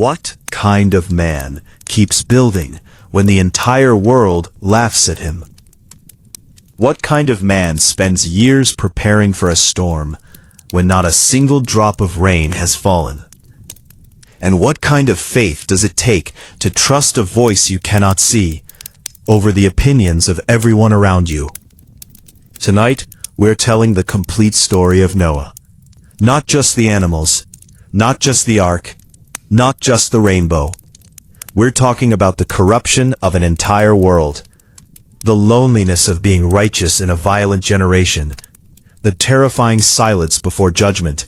What kind of man keeps building when the entire world laughs at him? What kind of man spends years preparing for a storm when not a single drop of rain has fallen? And what kind of faith does it take to trust a voice you cannot see over the opinions of everyone around you? Tonight, we're telling the complete story of Noah. Not just the animals, not just the ark, not just the rainbow. We're talking about the corruption of an entire world, the loneliness of being righteous in a violent generation, the terrifying silence before judgment,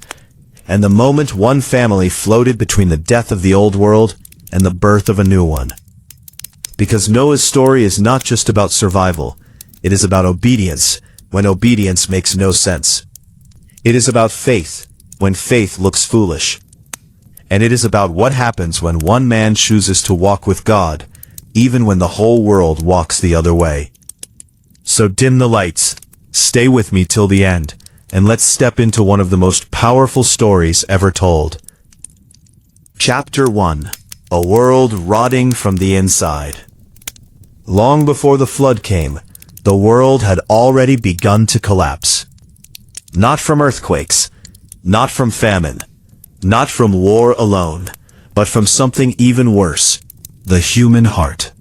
and the moment one family floated between the death of the old world and the birth of a new one. Because Noah's story is not just about survival, it is about obedience when obedience makes no sense. It is about faith when faith looks foolish. And it is about what happens when one man chooses to walk with God, even when the whole world walks the other way. So dim the lights, stay with me till the end, and let's step into one of the most powerful stories ever told. Chapter 1. A world rotting from the inside. Long before the flood came, the world had already begun to collapse. Not from earthquakes, not from famine, not from war alone, but from something even worse, the human heart.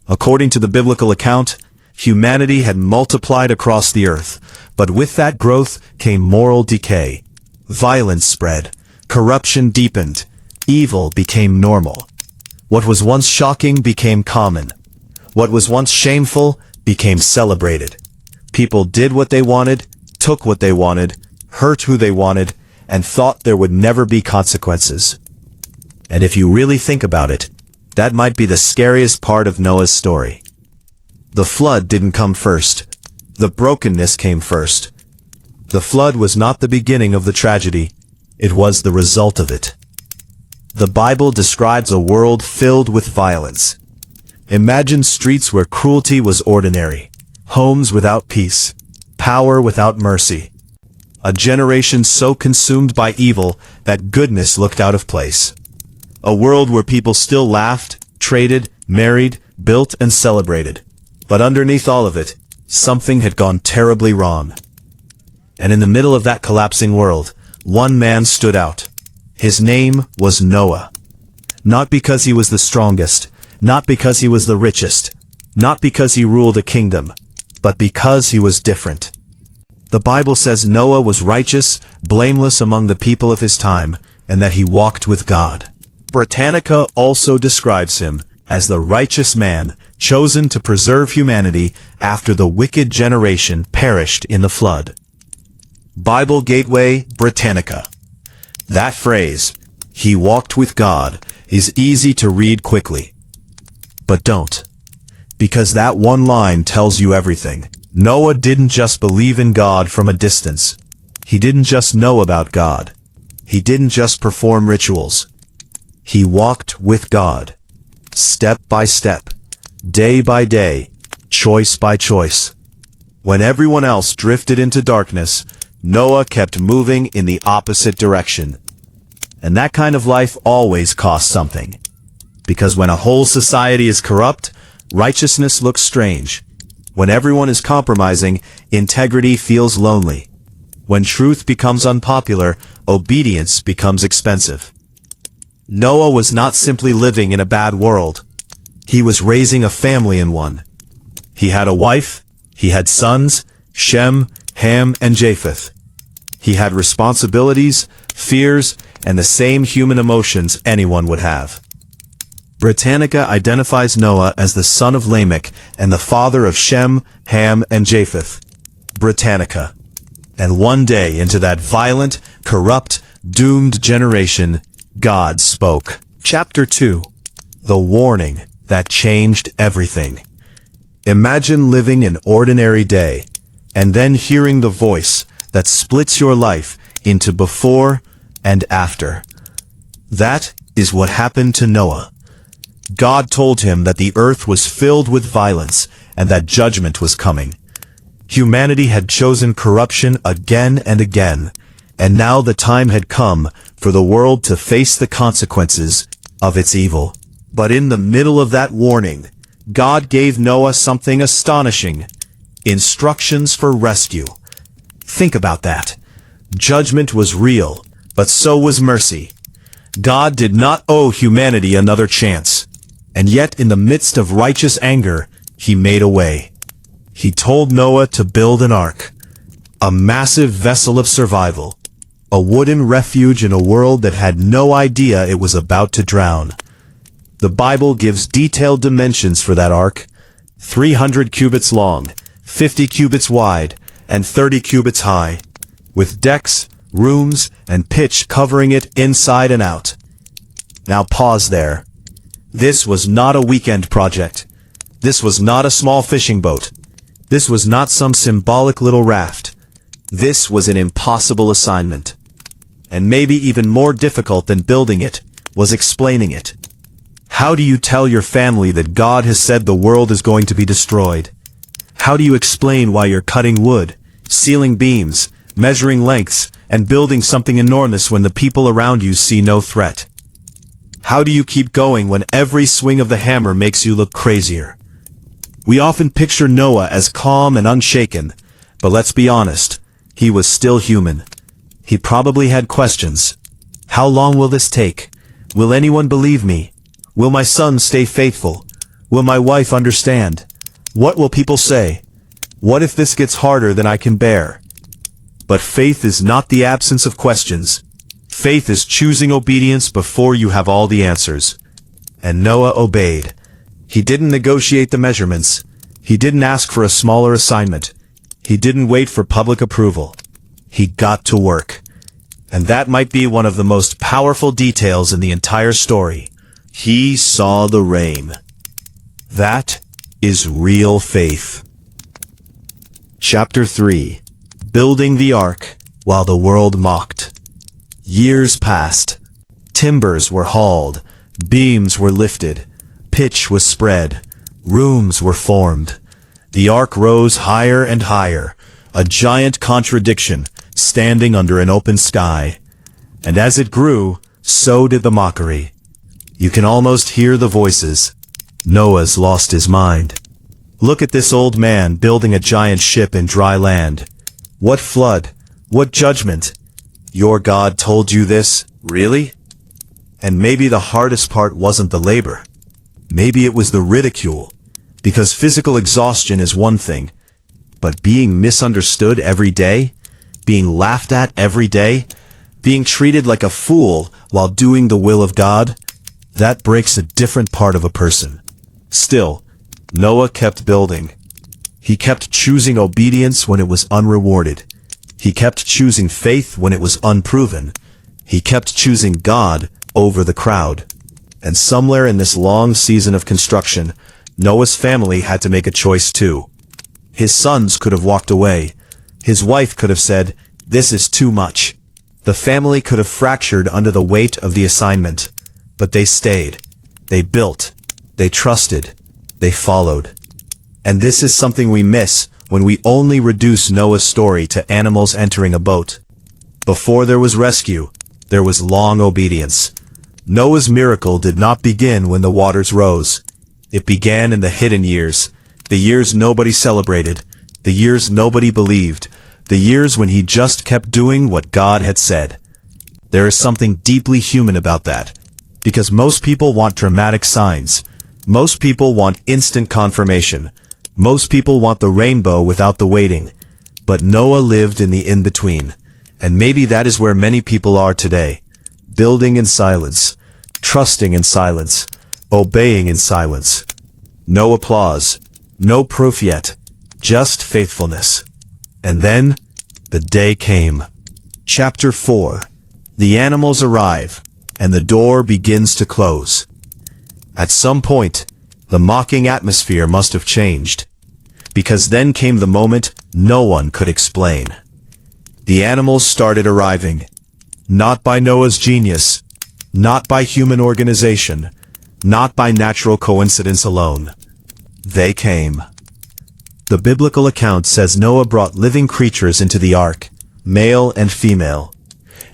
According to the biblical account, humanity had multiplied across the earth, but with that growth came moral decay. Violence spread, corruption deepened, evil became normal. What was once shocking became common. What was once shameful became celebrated. People did what they wanted, took what they wanted, hurt who they wanted, and thought there would never be consequences. And if you really think about it, that might be the scariest part of Noah's story. The flood didn't come first. The brokenness came first. The flood was not the beginning of the tragedy. It was the result of it. The Bible describes a world filled with violence. Imagine streets where cruelty was ordinary, homes without peace, power without mercy. A generation so consumed by evil that goodness looked out of place. A world where people still laughed, traded, married, built, and celebrated. But underneath all of it, something had gone terribly wrong. And in the middle of that collapsing world, one man stood out. His name was Noah. Not because he was the strongest, not because he was the richest, not because he ruled a kingdom, but because he was different. The Bible says Noah was righteous, blameless among the people of his time, and that he walked with God. Britannica also describes him as the righteous man chosen to preserve humanity after the wicked generation perished in the flood. Bible Gateway, Britannica. That phrase, "he walked with God," is easy to read quickly. But don't. Because that one line tells you everything. Noah didn't just believe in God from a distance. He didn't just know about God. He didn't just perform rituals. He walked with God. Step by step. Day by day. Choice by choice. When everyone else drifted into darkness, Noah kept moving in the opposite direction. And that kind of life always costs something. Because when a whole society is corrupt, righteousness looks strange. When everyone is compromising, integrity feels lonely. When truth becomes unpopular, obedience becomes expensive. Noah was not simply living in a bad world. He was raising a family in one. He had a wife, he had sons, Shem, Ham, and Japheth. He had responsibilities, fears, and the same human emotions anyone would have. Britannica identifies Noah as the son of Lamech and the father of Shem, Ham, and Japheth. Britannica. And one day into that violent, corrupt, doomed generation, God spoke. Chapter 2. The warning that changed everything. Imagine living an ordinary day, and then hearing the voice that splits your life into before and after. That is what happened to Noah. God told him that the earth was filled with violence and that judgment was coming. Humanity had chosen corruption again and again, and now the time had come for the world to face the consequences of its evil. But in the middle of that warning, God gave Noah something astonishing: instructions for rescue. Think about that. Judgment was real, but so was mercy. God did not owe humanity another chance. And yet, in the midst of righteous anger, he made a way. He told Noah to build an ark, a massive vessel of survival, a wooden refuge in a world that had no idea it was about to drown. The Bible gives detailed dimensions for that ark: 300 cubits long, 50 cubits wide, and 30 cubits high, with decks, rooms, and pitch covering it inside and out. Now pause there. This was not a weekend project. This was not a small fishing boat. This was not some symbolic little raft. This was an impossible assignment. And maybe even more difficult than building it was explaining it. How do you tell your family that God has said the world is going to be destroyed? How do you explain why you're cutting wood, sealing beams, measuring lengths, and building something enormous when the people around you see no threat? How do you keep going when every swing of the hammer makes you look crazier? We often picture Noah as calm and unshaken, but let's be honest, he was still human. He probably had questions. How long will this take? Will anyone believe me? Will my son stay faithful? Will my wife understand? What will people say? What if this gets harder than I can bear? But faith is not the absence of questions. Faith is choosing obedience before you have all the answers. And Noah obeyed. He didn't negotiate the measurements. He didn't ask for a smaller assignment. He didn't wait for public approval. He got to work. And that might be one of the most powerful details in the entire story. He saw the rain. That is real faith. Chapter 3. Building the Ark while the world mocked. Years passed. Timbers were hauled. Beams were lifted. Pitch was spread. Rooms were formed. The ark rose higher and higher, a giant contradiction, standing under an open sky. And as it grew, so did the mockery. You can almost hear the voices. Noah's lost his mind. Look at this old man building a giant ship in dry land. What flood? What judgment? Your God told you this? Really? And maybe the hardest part wasn't the labor. Maybe it was the ridicule. Because physical exhaustion is one thing, but being misunderstood every day, being laughed at every day, being treated like a fool while doing the will of God, that breaks a different part of a person. Still, Noah kept building. He kept choosing obedience when it was unrewarded. He kept choosing faith when it was unproven. He kept choosing God over the crowd. And somewhere in this long season of construction, Noah's family had to make a choice too. His sons could have walked away. His wife could have said, "This is too much." The family could have fractured under the weight of the assignment. But they stayed. They built. They trusted. They followed. And this is something we miss when we only reduce Noah's story to animals entering a boat. Before there was rescue, there was long obedience. Noah's miracle did not begin when the waters rose. It began in the hidden years, the years nobody celebrated, the years nobody believed, the years when he just kept doing what God had said. There is something deeply human about that, because most people want dramatic signs. Most people want instant confirmation. Most people want the rainbow without the waiting. But Noah lived in the in-between. And maybe that is where many people are today. Building in silence. Trusting in silence. Obeying in silence. No applause. No proof yet. Just faithfulness. And then, the day came. Chapter 4. The animals arrive, and the door begins to close. At some point, the mocking atmosphere must have changed, because then came the moment no one could explain. The animals started arriving, not by Noah's genius, not by human organization, not by natural coincidence alone. They came. The biblical account says Noah brought living creatures into the ark, male and female,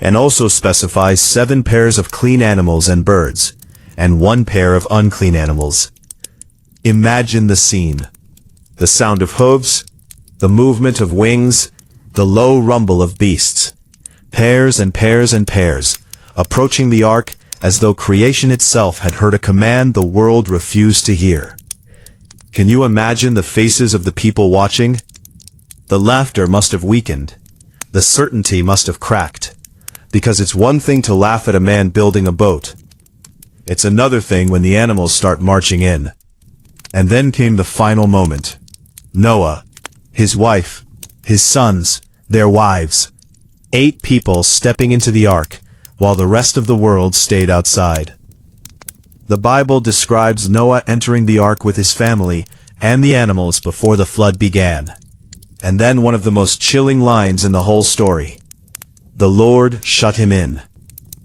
and also specifies 7 pairs of clean animals and birds. and one pair of unclean animals. Imagine the scene. The sound of hooves, the movement of wings, the low rumble of beasts. Pairs and pairs and pairs, approaching the ark as though creation itself had heard a command the world refused to hear. Can you imagine the faces of the people watching? The laughter must have weakened. The certainty must have cracked. Because it's one thing to laugh at a man building a boat. It's another thing when the animals start marching in. And then came the final moment. Noah, his wife, his sons, their wives. 8 people stepping into the ark, while the rest of the world stayed outside. The Bible describes Noah entering the ark with his family and the animals before the flood began. And then one of the most chilling lines in the whole story. The Lord shut him in.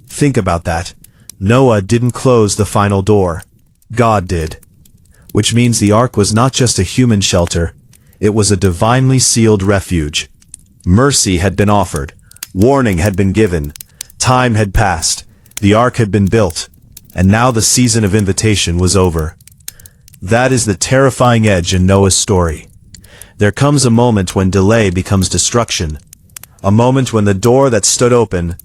Think about that. Noah didn't close the final door. God did. Which means the ark was not just a human shelter. It was a divinely sealed refuge. Mercy had been offered. Warning had been given. Time had passed. The ark had been built. And now the season of invitation was over. That is the terrifying edge in Noah's story. There comes a moment when delay becomes destruction. A moment when the door that stood open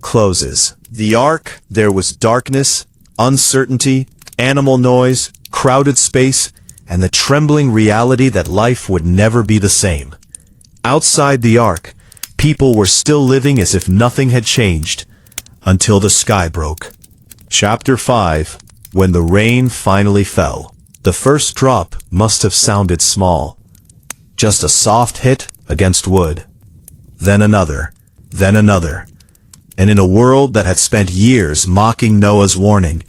closes. The ark, there was darkness, uncertainty, animal noise, crowded space, and the trembling reality that life would never be the same. Outside the ark, people were still living as if nothing had changed, until the sky broke. Chapter 5. When the rain finally fell. The first drop must have sounded small. Just a soft hit against wood. Then another. Then another. And in a world that had spent years mocking Noah's warning,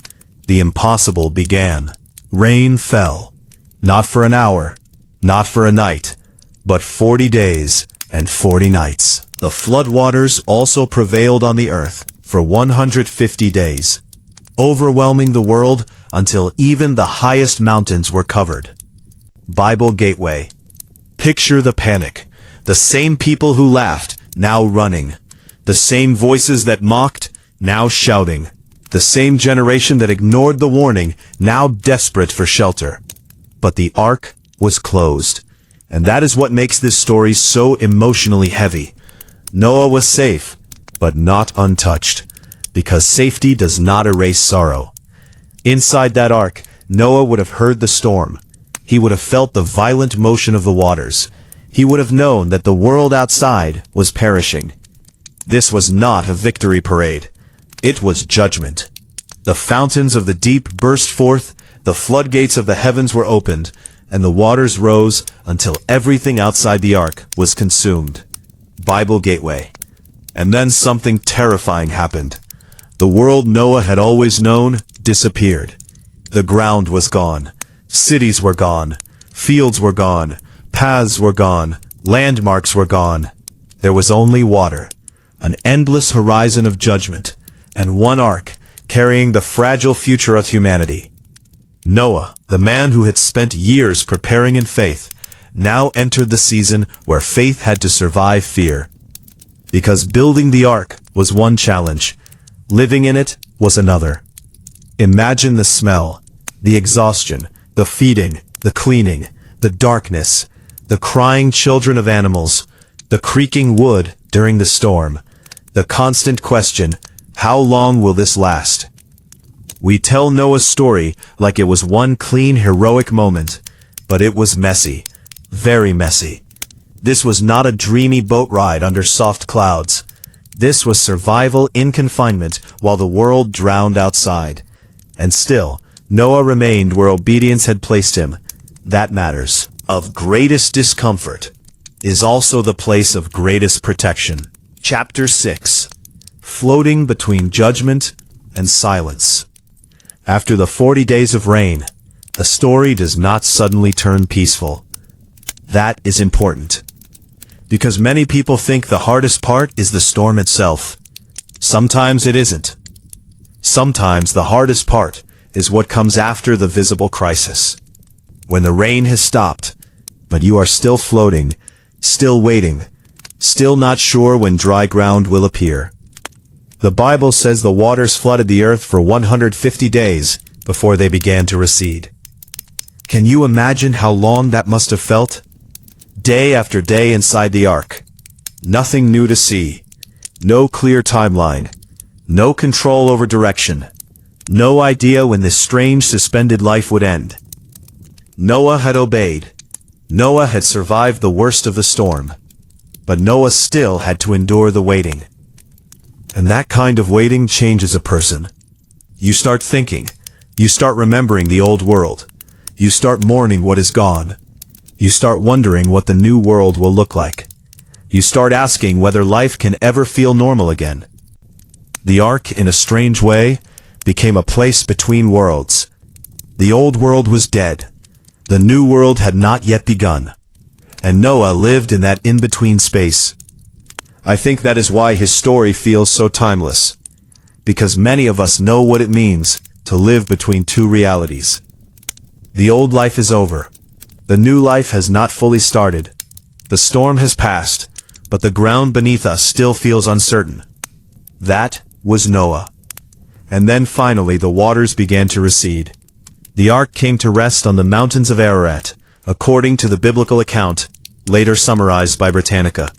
the impossible began. Rain fell. Not for an hour, not for a night, but 40 days and 40 nights. The floodwaters also prevailed on the earth for 150 days, overwhelming the world until even the highest mountains were covered. Bible Gateway. Picture the panic. The same people who laughed, now running. The same voices that mocked, now shouting. The same generation that ignored the warning, now desperate for shelter. But the ark was closed. And that is what makes this story so emotionally heavy. Noah was safe, but not untouched. Because safety does not erase sorrow. Inside that ark, Noah would have heard the storm. He would have felt the violent motion of the waters. He would have known that the world outside was perishing. This was not a victory parade. It was judgment. The fountains of the deep burst forth, the floodgates of the heavens were opened, and the waters rose until everything outside the ark was consumed. Bible Gateway. And then something terrifying happened. The world Noah had always known disappeared. The ground was gone. Cities were gone. Fields were gone. Paths were gone. Landmarks were gone. There was only water. An endless horizon of judgment. And one ark, carrying the fragile future of humanity. Noah, the man who had spent years preparing in faith, now entered the season where faith had to survive fear. Because building the ark was one challenge. Living in it was another. Imagine the smell, the exhaustion, the feeding, the cleaning, the darkness, the crying children of animals, the creaking wood during the storm, the constant question, how long will this last? We tell Noah's story like it was one clean, heroic moment, but it was messy, very messy. This was not a dreamy boat ride under soft clouds. This was survival in confinement while the world drowned outside. And still, Noah remained where obedience had placed him. That matters. Of greatest discomfort is also the place of greatest protection. Chapter 6. Floating between judgment and silence. After the 40 days of rain, the story does not suddenly turn peaceful. That is important. Because many people think the hardest part is the storm itself. Sometimes it isn't. Sometimes the hardest part is what comes after the visible crisis. When the rain has stopped, but you are still floating, still waiting, still not sure when dry ground will appear. The Bible says the waters flooded the earth for 150 days, before they began to recede. Can you imagine how long that must have felt? Day after day inside the ark. Nothing new to see. No clear timeline. No control over direction. No idea when this strange suspended life would end. Noah had obeyed. Noah had survived the worst of the storm. But Noah still had to endure the waiting. And that kind of waiting changes a person. You start thinking. You start remembering the old world. You start mourning what is gone. You start wondering what the new world will look like. You start asking whether life can ever feel normal again. The ark, in a strange way, became a place between worlds. The old world was dead. The new world had not yet begun. And Noah lived in that in-between space. I think that is why his story feels so timeless. Because many of us know what it means to live between two realities. The old life is over. The new life has not fully started. The storm has passed, but the ground beneath us still feels uncertain. That was Noah. And then finally the waters began to recede. The ark came to rest on the mountains of Ararat, according to the biblical account, later summarized by Britannica.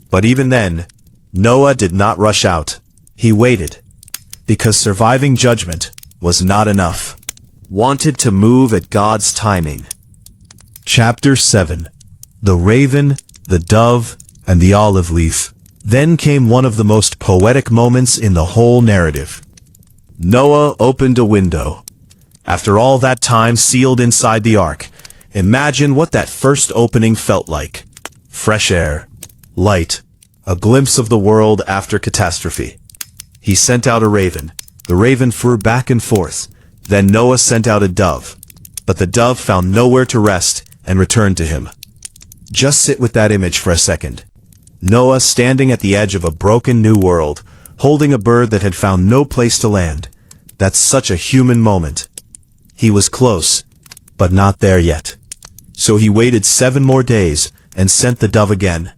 But even then, Noah did not rush out. He waited. Because surviving judgment was not enough. Wanted to move at God's timing. Chapter 7. The Raven, the Dove, and the Olive Leaf. Then came one of the most poetic moments in the whole narrative. Noah opened a window. After all that time sealed inside the ark, imagine what that first opening felt like. Fresh air. Light. A glimpse of the world after catastrophe. He sent out a raven. The raven flew back and forth. Then Noah sent out a dove. But the dove found nowhere to rest and returned to him. Just sit with that image for a second. Noah standing at the edge of a broken new world, holding a bird that had found no place to land. That's such a human moment. He was close, but not there yet. So he waited 7 more days and sent the dove again.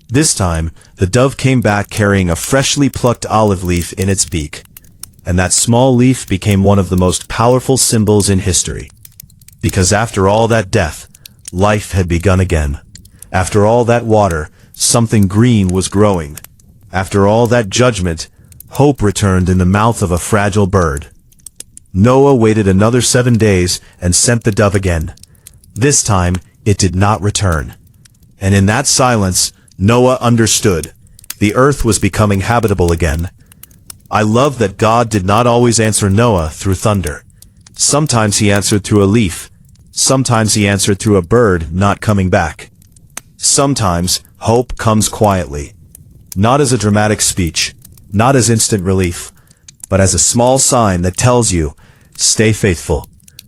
This time, the dove came back carrying a freshly plucked olive leaf in its beak. And that small leaf became one of the most powerful symbols in history. Because after all that death, life had begun again. After all that water, something green was growing. After all that judgment, hope returned in the mouth of a fragile bird. Noah waited another 7 days and sent the dove again. This time, it did not return. And in that silence, Noah understood. The earth was becoming habitable again. I love that God did not always answer Noah through thunder. Sometimes he answered through a leaf. Sometimes he answered through a bird not coming back. Sometimes, hope comes quietly. Not as a dramatic speech, not as instant relief, but as a small sign that tells you, stay faithful.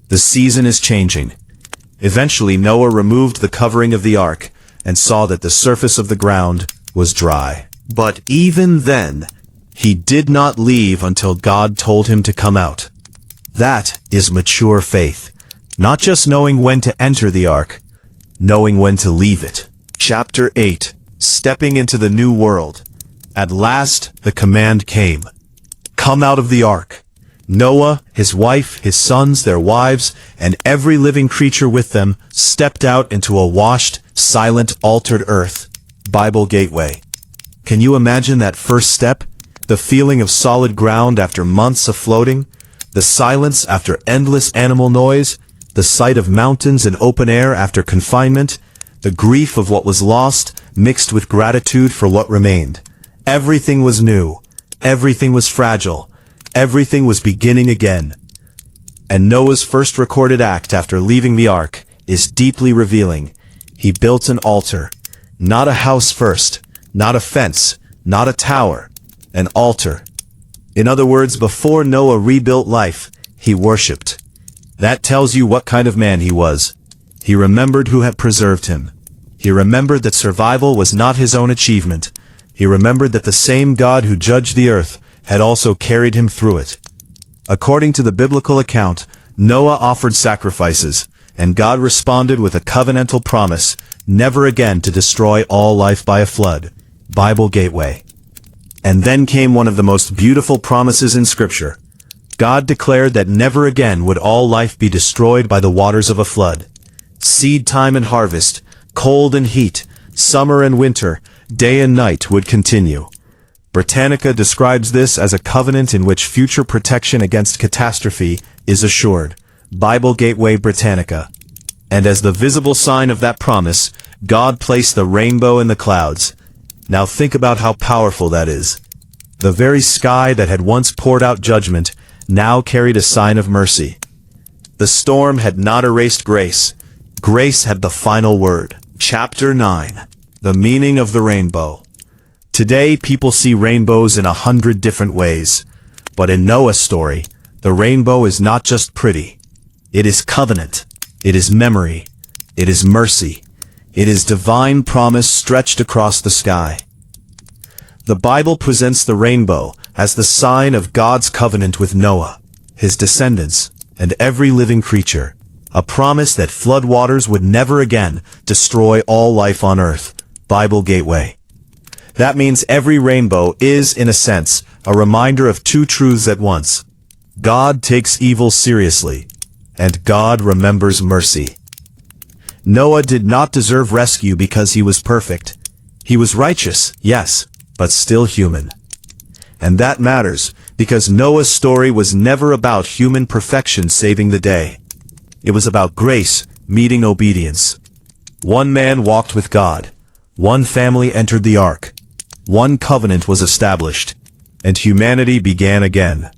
The season is changing. Eventually Noah removed the covering of the ark and saw that the surface of the ground was dry. But even then, he did not leave until God told him to come out. That is mature faith. Not just knowing when to enter the ark, knowing when to leave it. Chapter 8. Stepping into the new world. At last, the command came. Come out of the ark. Noah, his wife, his sons, their wives, and every living creature with them stepped out into a washed, silent, altered earth. Bible Gateway. Can you imagine that first step? The feeling of solid ground after months of floating? The silence after endless animal noise? The sight of mountains and open air after confinement? The grief of what was lost, mixed with gratitude for what remained. Everything was new. Everything was fragile. Everything was beginning again. And Noah's first recorded act after leaving the ark is deeply revealing. He built an altar. Not a house first. Not a fence. Not a tower. An altar. In other words, before Noah rebuilt life, he worshipped. That tells you what kind of man he was. He remembered who had preserved him. He remembered that survival was not his own achievement. He remembered that the same God who judged the earth had also carried him through it. According to the biblical account, Noah offered sacrifices, and God responded with a covenantal promise, never again to destroy all life by a flood. Bible Gateway. And then came one of the most beautiful promises in Scripture. God declared that never again would all life be destroyed by the waters of a flood. Seed time and harvest, cold and heat, summer and winter, day and night would continue. Britannica describes this as a covenant in which future protection against catastrophe is assured. Bible Gateway Britannica. And as the visible sign of that promise, God placed the rainbow in the clouds. Now think about how powerful that is. The very sky that had once poured out judgment now carried a sign of mercy. The storm had not erased grace. Grace had the final word. Chapter 9. The meaning of the rainbow. Today, people see rainbows in 100 different ways. But in Noah's story, the rainbow is not just pretty. It is covenant. It is memory. It is mercy. It is divine promise stretched across the sky. The Bible presents the rainbow as the sign of God's covenant with Noah, his descendants, and every living creature, a promise that floodwaters would never again destroy all life on earth. Bible Gateway. That means every rainbow is, in a sense, a reminder of two truths at once. God takes evil seriously, and God remembers mercy. Noah did not deserve rescue because he was perfect. He was righteous, yes, but still human. And that matters, because Noah's story was never about human perfection saving the day. It was about grace meeting obedience. One man walked with God. One family entered the ark. One covenant was established, and humanity began again.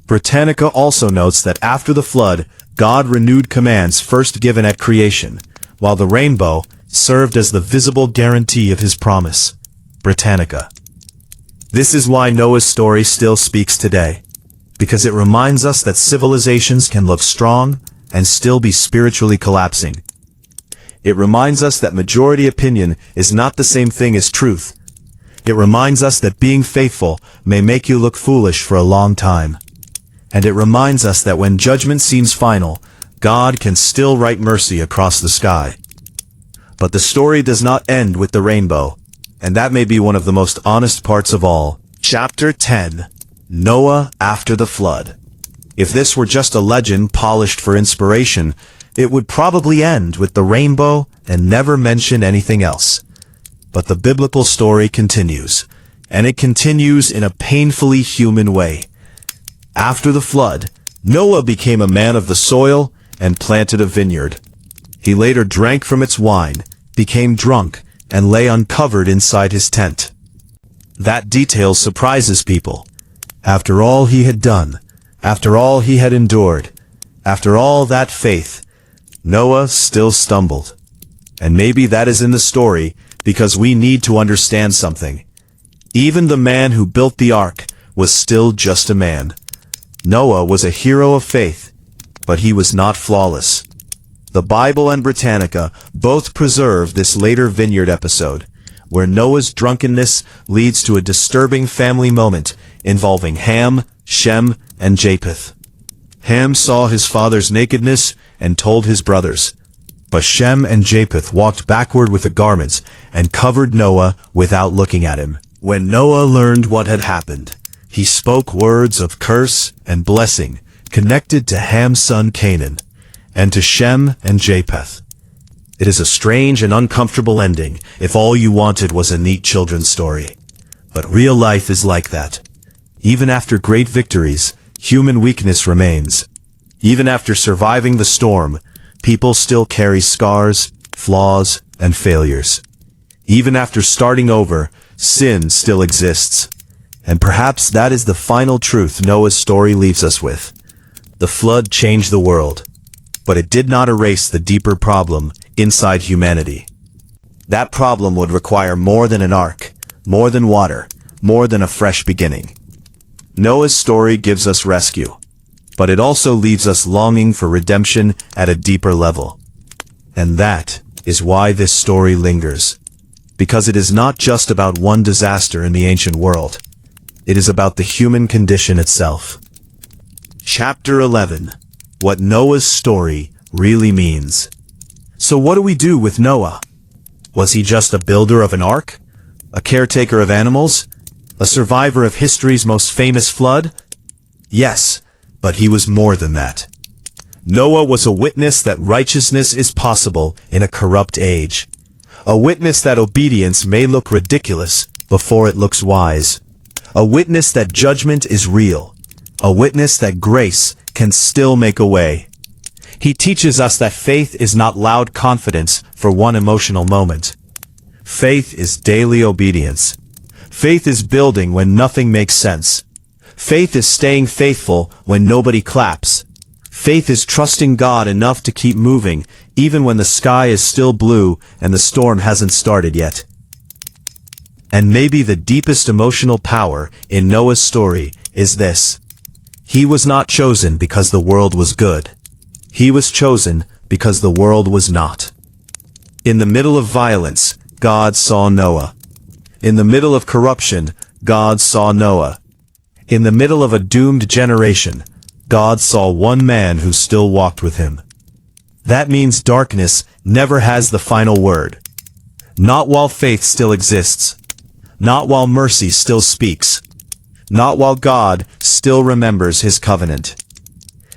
Britannica also notes that after the flood, God renewed commands first given at creation, while the rainbow served as the visible guarantee of his promise. Britannica. This is why Noah's story still speaks today, because it reminds us that civilizations can look strong and still be spiritually collapsing. It reminds us that majority opinion is not the same thing as truth. It reminds us that being faithful may make you look foolish for a long time. And it reminds us that when judgment seems final, God can still write mercy across the sky. But the story does not end with the rainbow, and that may be one of the most honest parts of all. Chapter 10. Noah after the flood. If this were just a legend polished for inspiration, it would probably end with the rainbow and never mention anything else. But the biblical story continues, and it continues in a painfully human way. After the flood, Noah became a man of the soil and planted a vineyard. He later drank from its wine, became drunk, and lay uncovered inside his tent. That detail surprises people. After all he had done, after all he had endured, after all that faith, Noah still stumbled. And maybe that is in the story because we need to understand something. Even the man who built the ark was still just a man. Noah was a hero of faith, but he was not flawless. The Bible and Britannica both preserve this later vineyard episode, where Noah's drunkenness leads to a disturbing family moment involving Ham, Shem, and Japheth. Ham saw his father's nakedness and told his brothers. But Shem and Japheth walked backward with the garments and covered Noah without looking at him. When Noah learned what had happened, he spoke words of curse and blessing connected to Ham's son Canaan, and to Shem and Japheth. It is a strange and uncomfortable ending if all you wanted was a neat children's story. But real life is like that. Even after great victories, human weakness remains. Even after surviving the storm, people still carry scars, flaws, and failures. Even after starting over, sin still exists. And perhaps that is the final truth Noah's story leaves us with. The flood changed the world, but it did not erase the deeper problem inside humanity. That problem would require more than an ark, more than water, more than a fresh beginning. Noah's story gives us rescue, but it also leaves us longing for redemption at a deeper level. And that is why this story lingers. Because it is not just about one disaster in the ancient world. It is about the human condition itself. Chapter 11. What Noah's story really means. So what do we do with Noah? Was he just a builder of an ark? A caretaker of animals? A survivor of history's most famous flood? Yes, But he was more than that. Noah was a witness that righteousness is possible in a corrupt age. A witness that obedience may look ridiculous before it looks wise. A witness that judgment is real. A witness that grace can still make a way. He teaches us that faith is not loud confidence for one emotional moment. Faith is daily obedience. Faith is building when nothing makes sense. Faith is staying faithful when nobody claps. Faith is trusting God enough to keep moving, even when the sky is still blue and the storm hasn't started yet. And maybe the deepest emotional power in Noah's story is this. He was not chosen because the world was good. He was chosen because the world was not. In the middle of violence, God saw Noah. In the middle of corruption, God saw Noah. In the middle of a doomed generation, God saw one man who still walked with him. That means darkness never has the final word. Not while faith still exists. Not while mercy still speaks. Not while God still remembers his covenant.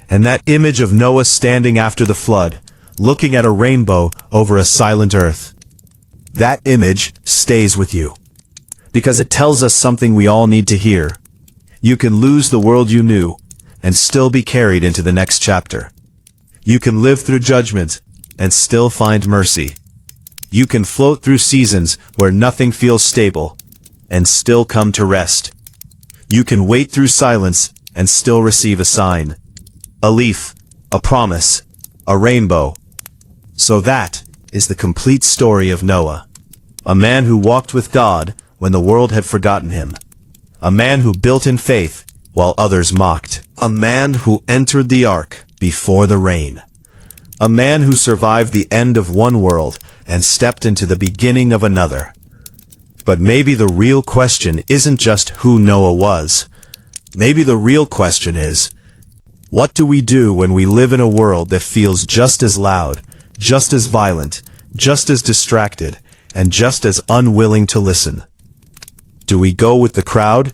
And that image of Noah standing after the flood, looking at a rainbow over a silent earth. That image stays with you. Because it tells us something we all need to hear. You can lose the world you knew, and still be carried into the next chapter. You can live through judgment, and still find mercy. You can float through seasons where nothing feels stable, and still come to rest. You can wait through silence, and still receive a sign. A leaf, a promise, a rainbow. So that is the complete story of Noah. A man who walked with God when the world had forgotten him. A man who built in faith while others mocked. A man who entered the ark before the rain. A man who survived the end of one world and stepped into the beginning of another. But maybe the real question isn't just who Noah was. Maybe the real question is, what do we do when we live in a world that feels just as loud, just as violent, just as distracted, and just as unwilling to listen? Do we go with the crowd,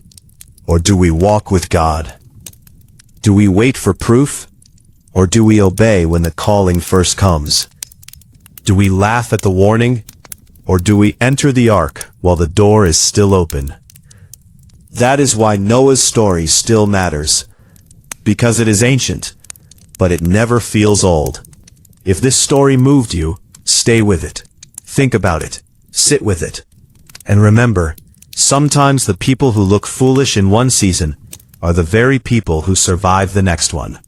or do we walk with God? Do we wait for proof, or do we obey when the calling first comes? Do we laugh at the warning, or do we enter the ark while the door is still open? That is why Noah's story still matters. Because it is ancient, but it never feels old. If this story moved you, stay with it. Think about it. Sit with it. And remember, sometimes the people who look foolish in one season are the very people who survive the next one.